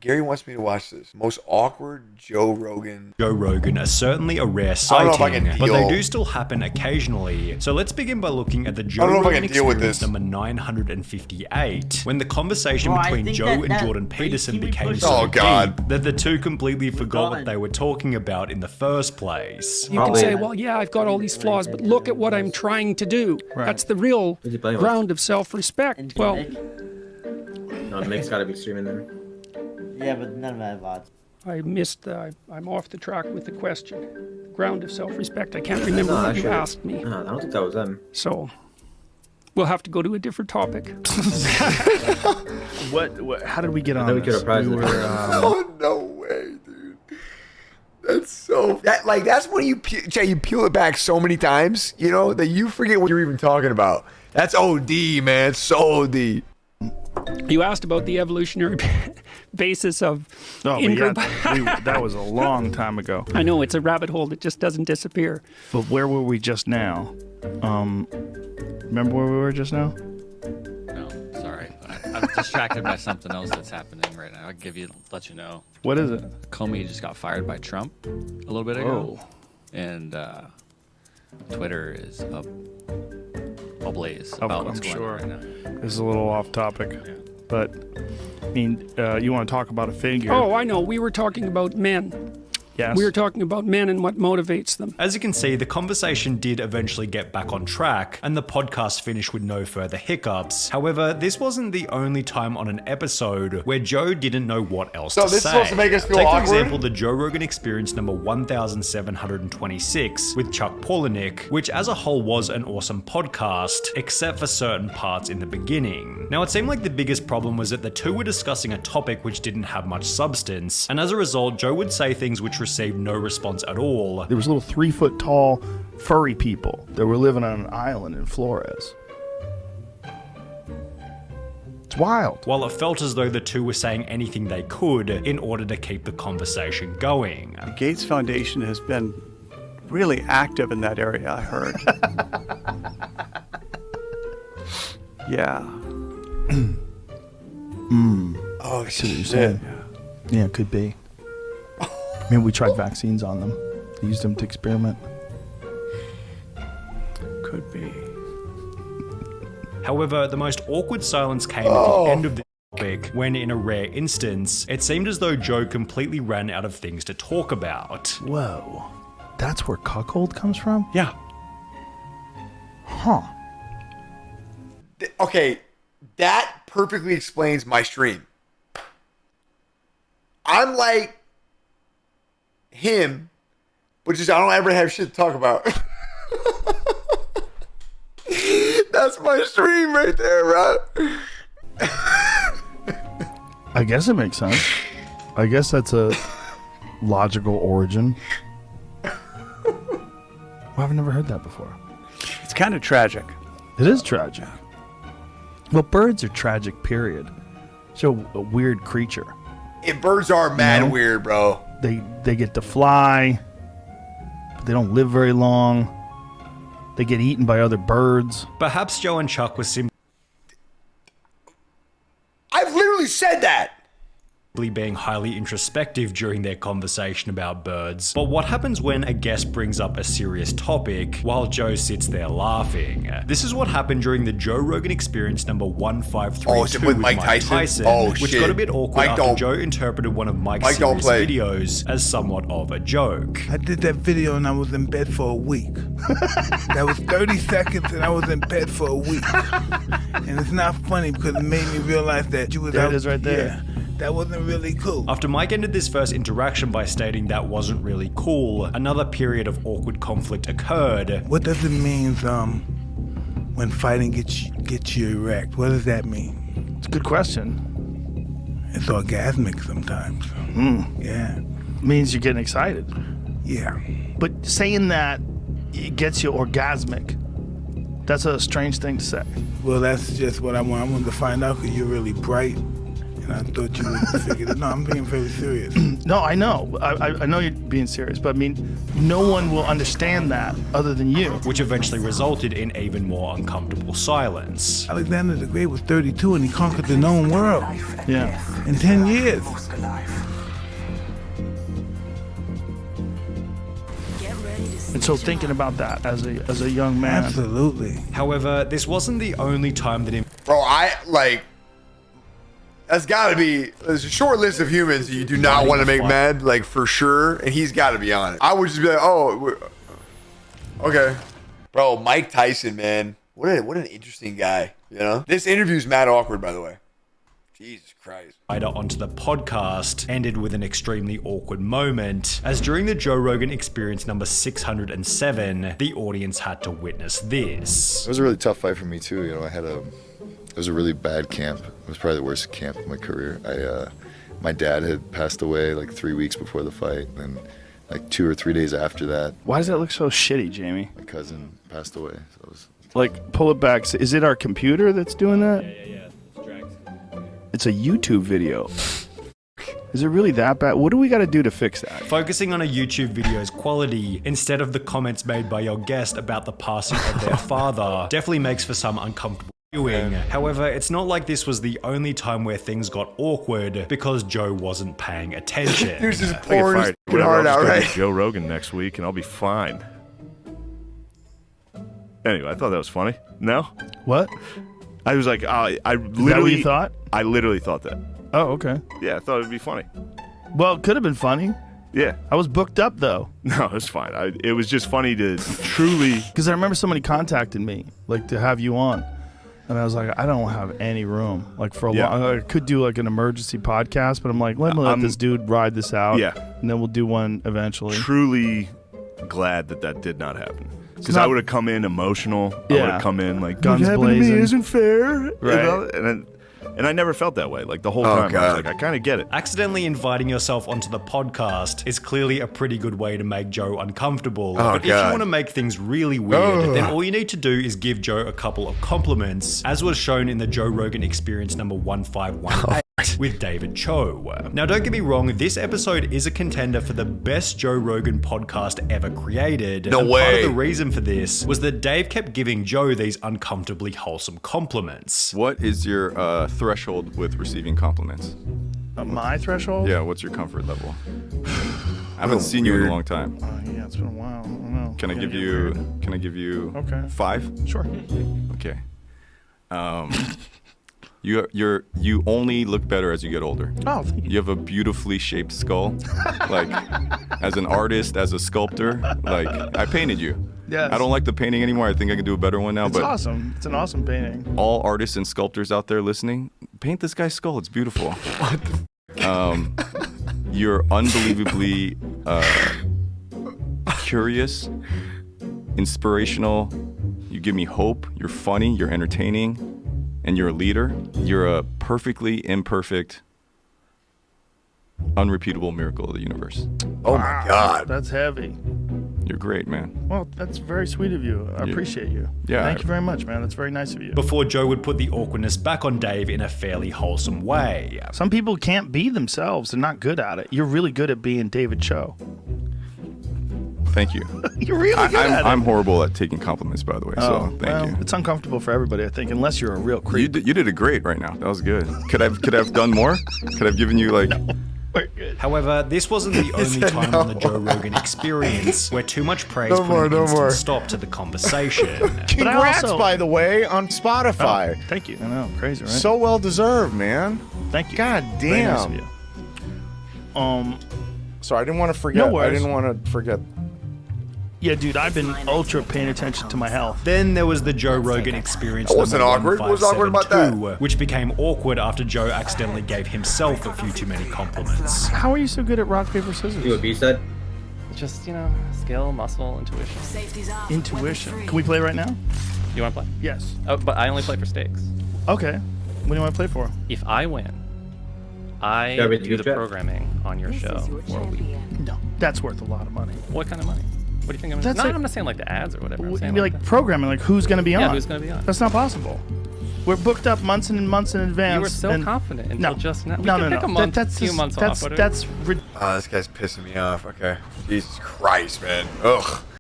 Gary wants me to watch this. Most awkward Joe Rogan. Joe Rogan are certainly a rare sighting, but they do still happen occasionally. So let's begin by looking at the Joe Rogan experience number 958, when the conversation between Joe and Jordan Peterson became so deep that the two completely forgot what they were talking about in the first place. You can say, well, yeah, I've got all these flaws, but look at what I'm trying to do. Right. That's the real ground of self-respect. Well, no, Nick's got to be streaming then. Yeah, but none of my VODs. I missed, I'm off the track with the question. Ground of self-respect. I can't remember what you asked me. No, I don't think that was them. So, we'll have to go to a different topic. What how did we get on this? Oh, no way, dude. That's so... That's when you peel it back so many times, you know, that you forget what you're even talking about. That's OD, man. It's so OD. You asked about the evolutionary basis of in-group. That was a long time ago. I know, it's a rabbit hole that just doesn't disappear. But where were we just now? Remember where we were just now? No, sorry. I'm distracted by something else that's happening right now. Let you know. What is it? Comey just got fired by Trump a little bit ago. And Twitter is ablaze about what's going on right now. This is a little off topic, but I mean, you want to talk about a figure? Oh, I know. We were talking about men. Yes. We were talking about men and what motivates them. As you can see, the conversation did eventually get back on track, and the podcast finished with no further hiccups. However, this wasn't the only time on an episode where Joe didn't know what else to say. So this is supposed to make us feel awkward? awkward? For example, the Joe Rogan Experience number 1726 with Chuck Palahniuk, which as a whole was an awesome podcast, except for certain parts in the beginning. Now, it seemed like the biggest problem was that the two were discussing a topic which didn't have much substance, and as a result, Joe would say things which received no response at all. There was little 3-foot tall furry people that were living on an island in Flores. It's wild. While it felt as though the two were saying anything they could in order to keep the conversation going. The Gates Foundation has been really active in that area, I heard. Yeah. Oh, shit. Yeah, it could be. Maybe we tried vaccines on them. They used them to experiment. Could be. However, the most awkward silence came at the end of the topic when, in a rare instance, it seemed as though Joe completely ran out of things to talk about. Whoa. That's where cuckold comes from? Yeah. Huh. Okay, that perfectly explains my stream. I'm like him, but just I don't ever have shit to talk about. That's my stream right there, bro. I guess it makes sense. I guess that's a logical origin. Well, I've never heard that before. It's kind of tragic. It is tragic. Well, birds are tragic, period. So a weird creature. Birds are mad weird, bro. They get to fly, but they don't live very long. They get eaten by other birds. Perhaps Joe and Chuck were simply I've literally said that. Being highly introspective during their conversation about birds. But what happens when a guest brings up a serious topic while Joe sits there laughing? This is what happened during the Joe Rogan Experience number 1532 with Mike Tyson, which got a bit awkward after Joe interpreted one of Mike's serious videos as somewhat of a joke. I did that video and I was in bed for a week. That was 30 seconds and I was in bed for a week. And it's not funny because it made me realize that you was there out. It is right there. Yeah. That wasn't really cool. After Mike ended this first interaction by stating that wasn't really cool, another period of awkward conflict occurred. What does it mean when fighting gets you erect? What does that mean? It's a good question. It's orgasmic sometimes. Yeah. It means you're getting excited. Yeah. But saying that it gets you orgasmic, that's a strange thing to say. Well, that's just what I want. I wanted to find out because you're really bright And I thought you would figure it. No, I'm being very serious. No, I know. I know you're being serious, but I mean, no one will understand that other than you. which eventually resulted in even more uncomfortable silence. Alexander the Great was 32 and he conquered the known world Yeah. in 10 years. And so thinking about that as a young man. Absolutely. However, this wasn't the only time that Bro, that's gotta be, there's a short list of humans you do not want to make mad, like for sure, and he's gotta be on it. I would just be like, oh, okay. Bro, Mike Tyson, man. What an interesting guy, you know? This interview's mad awkward, by the way. Jesus Christ. onto the podcast ended with an extremely awkward moment, as during the Joe Rogan Experience number 607, the audience had to witness this. It was a really tough fight for me too. You know, it was a really bad camp. It was probably the worst camp of my career. My dad had passed away like 3 weeks before the fight, and like 2 or 3 days after that, Why does that look so shitty, Jamie? my cousin passed away. So it was, Like, pull it back. Is it our computer that's doing that? Yeah. It's a YouTube video. Is it really that bad? What do we got to do to fix that? Focusing on a YouTube video's quality instead of the comments made by your guest about the passing of their father definitely makes for some uncomfortable viewing. However, it's not like this was the only time where things got awkward because Joe wasn't paying attention. Dude's just pouring his fucking heart out, right? Joe Rogan next week and I'll be fine. Anyway, I thought that was funny. No? What? I was like, I literally... Is that what you thought? I literally thought that. Oh, okay. Yeah, I thought it'd be funny. Well, it could have been funny. Yeah. I was booked up, though. No, it's fine. It was just funny to truly... Because I remember somebody contacted me, like, to have you on. And I was like, I don't have any room. Like, for a long... I could do, like, an emergency podcast, but I'm like, let me let this dude ride this out. Yeah. And then we'll do one eventually. Truly glad that did not happen. Because I would have come in emotional. I would have come in like, guns what happened to blazing. me isn't fair. Right. And I never felt that way. Like the whole time, I was like, I kind of get it. Accidentally inviting yourself onto the podcast is clearly a pretty good way to make Joe uncomfortable. But if you want to make things really weird, then all you need to do is give Joe a couple of compliments, as was shown in the Joe Rogan Experience number 1518. With David Cho. Now, don't get me wrong, this episode is a contender for the best Joe Rogan podcast ever created. No and way. Part of the reason for this was that Dave kept giving Joe these uncomfortably wholesome compliments. What is your threshold with receiving compliments? My threshold? Yeah, what's your comfort level? I haven't seen you in a long time. Yeah, it's been a while. I don't know. Can I give you Okay. 5? Sure. Okay. You only look better as you get older. Oh, thank you. You have a beautifully shaped skull. Like, as an artist, as a sculptor, like, I painted you. Yes. I don't like the painting anymore. I think I can do a better one now. It's but awesome. It's an awesome painting. all artists and sculptors out there listening, paint this guy's skull. It's beautiful. What the you're unbelievably curious, inspirational. You give me hope. You're funny. You're entertaining. And you're a leader. You're a perfectly imperfect, unrepeatable miracle of the universe. Oh my God. That's heavy. You're great, man. Well, that's very sweet of you. I appreciate you. Yeah. Thank you very much, man. That's very nice of you. Before Joe would put the awkwardness back on Dave in a fairly wholesome way. Some people can't be themselves. They're not good at it. You're really good at being David Cho. Thank you. You're really good at it. I'm horrible at taking compliments, by the way. So thank you. It's uncomfortable for everybody, I think, unless you're a real creep. You did it great right now. That was good. Could I have done more? Could I have given you like? However, this wasn't the only time on the Joe Rogan Experience where too much praise put an instant stop to the conversation. Congrats, by the way, on Spotify. Oh, thank you. I know, crazy, right? So well deserved, man. Thank you. God damn. Very nice of you. So I didn't want to forget. No worries. I didn't want to forget. Yeah, dude, I've been ultra paying attention to my health. Then there was the Joe Rogan Experience. That wasn't awkward. What was awkward about that? Which became awkward after Joe accidentally gave himself a few too many compliments. How are you so good at rock, paper, scissors? See what B said? Just, skill, muscle, intuition. Intuition. Can we play right now? You want to play? Yes. Oh, but I only play for stakes. Okay. What do you want to play for? If I win, I Gotta be do the chat. programming on your show for a week. No, that's worth a lot of money. What kind of money? What do you think I'm not saying like the ads or whatever. I'm It'd saying be like programming, like who's going to be on. Yeah, who's going to be on? That's not possible. We're booked up months and months in advance. You were so and confident until just now. We No, can no, pick no. a month, That's few just- months that's off. that's Oh, this guy's pissing me off. Okay. Jesus Christ, man. Ugh.